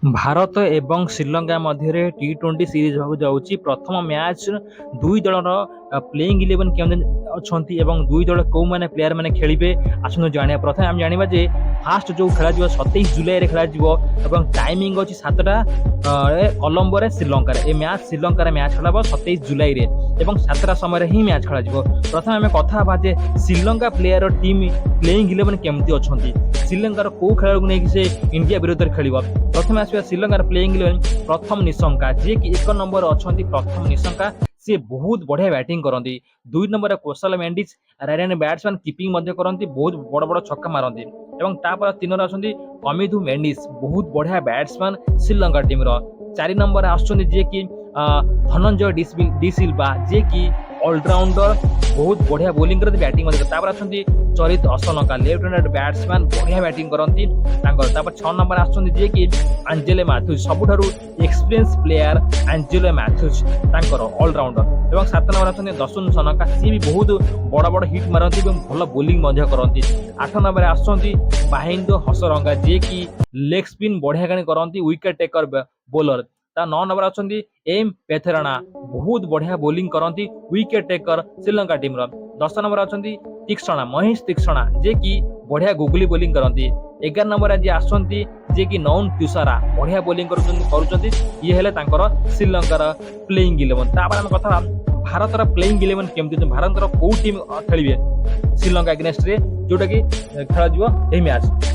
भारत एवं श्रीलंका मध्य टी20 सीरीज होगा जाऊँगी। प्रथम मैच दुई दलर प्लेइंग 11 अच्छा दुई दल कौ मैंने प्लेयर मैंने खेलिए आसतु जाना। प्रथम आम जाना जे फास्ट जो खेल 27 जुलाई खेल टाइमिंग अच्छी 7टा कोलंबो श्रीलंका ए मैच श्रीलंकार मैच खेल 27 जुलाई में 7टा समय ही मैच खेल। प्रथम आम कथा श्रीलंका प्लेयर टीम प्लेइंग 11 केमती अच्छा श्रीलंकार कौ खेल को लेकिन से इंडिया विरोध में खेल। प्रथम आस श्रीलंकार प्लेइंग 11 प्रथम निशंका जी कि 1 नंबर अच्छा प्रथम निशंका सी बहुत बढ़िया बैटिंग करती। 2 नंबर कौशल मेंडिस रायन बैट्समैन कीपिंग करती बहुत बड़ बड़ छक्का मारती। तापर 3 अच्छा कमिधु मेंडिस बहुत बढ़िया बैट्समैन श्रीलंका टीम। 4 नंबर आसुच्चंदी जे कि धनंजय डी सिल्वा जे कि ऑलराउंडर बहुत बढ़िया बोलिंग करते बैटिंग आसुच्चंदी Charith Asalanka left handed batsman बढ़िया बैटिंग करती। 6 नंबर आसुच्चंदी जे कि एंजेलो मैथ्यूज सबुठारु experience player Angelo Mathews allrounder. 7 number आसुच्चंदी दशुन सनका सी भी बहुत बड़ बड़ हिट मारती भल बोलिंग करती। 8 नंबर आसुच्चंदी बाहिंदो हसरंगा जे कि लेग स्पिन बढ़िया करती विकेट टेकर बोलर। 9 नंबर अच्छा एम पेथेराना बहुत बढ़िया बोलिंग करती wicket taker Sri Lanka team. 10 number अच्छा तीक्षणा महेश तीक्षणा जे कि बढ़िया गुगली बोलिंग करती। 11 नंबर आज आसुच्चंदी जे कि नौन तुषारा बढ़िया बोलिंग करुच्चंदी ये हेले तांकर श्रीलंकार प्लेइंग 11। तापर हम कथा भारतर प्लेइंग 11 केमती भारत कौ टीम खेलिए श्रीलंका अगेंस्ट रे जोटा कि खेल जी मैच।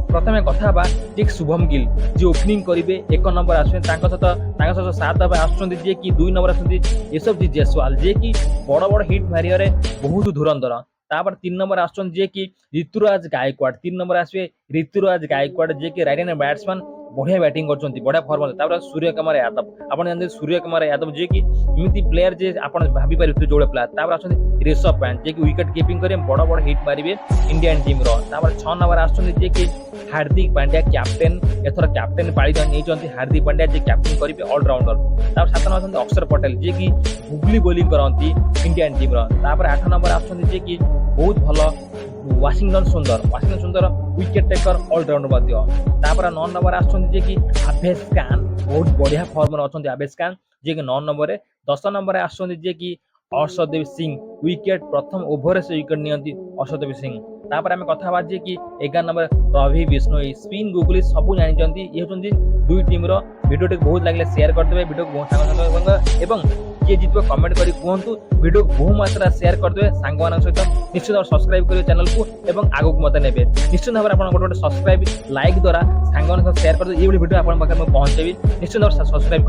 प्रथम कथा ठीक शुभम गिल जी ओपनिंग करेंगे 1 नंबर आसुच्चे सहित 7 आसुच्चंदी जे कि 2 नंबर आसुच्चंदी यशस्वी जायसवाल जे कि बड़ बड़ हिट मारिया बहुत धुरंधर। तापर 3 नंबर आसुच्चंदी जे कि ऋतुराज गायकवाड़ 3 नंबर आसवे ऋतुराज गायकवाड़ जे कि राइट हैंड बैट्समैन बढ़िया बैटिंग करछंती बढ़िया फॉर्म। तापर सूर्य कुमार यादव आपण जानते सूर्य कुमार यादव जे कि इमिति प्लेयर जे आपण भाबी पारिबे जोड़े प्लेयर। तापर आछंती ऋषभ पंत जे कि विकेट कीपिंग करे बड़ बड़ हिट मारिबे इंडियन टीम रो। तापर 6 नंबर आछंती जे कि हार्दिक पांड्या कैप्टेन एथर कैप्टेन पाळी नहीं हार्दिक पांड्या जे कैप्टेन करेंगे ऑलराउंडर। तापर 7 नंबर अक्षर पटेल जे कि गुगली बोलिंग करती इंडियन टीम रो। तापर 8 नंबर आछंती जे कि बहुत भल वाशिंगटन सुंदर विकेट टेकर ऑलराउंडर। तापर 9 नंबर आछंती जे कि आवेश खान बहुत बढ़िया फॉर्म अच्छा आवेश खान जे कि 9 नंबर। 10 नंबर आछंती जे कि अर्षदेव सिंह विकेट प्रथम ओभर से विकेट नियंती अर्षदेव सिंह। तापर आम कथा जे कि 11 number Ravi Bishnoi spin googly सब जानी ये होती दुई टीम वीडियो टी बहुत लगे शेयर करदे वीडियो को किए जितबे कमेंट करी कहतु वीडियो को बहु मात्रा शेयर करदे सांग सहित निश्चित भाव सब्सक्राइब करेंगे चैनल को एवं आगो को मत ने निश्चित भाव आप गोटे सब्सक्राइब लाइक द्वारा सांग शेयर करदे ये वीडियो आप पहुंचेबी निश्चित भाव सब्सक्राइब।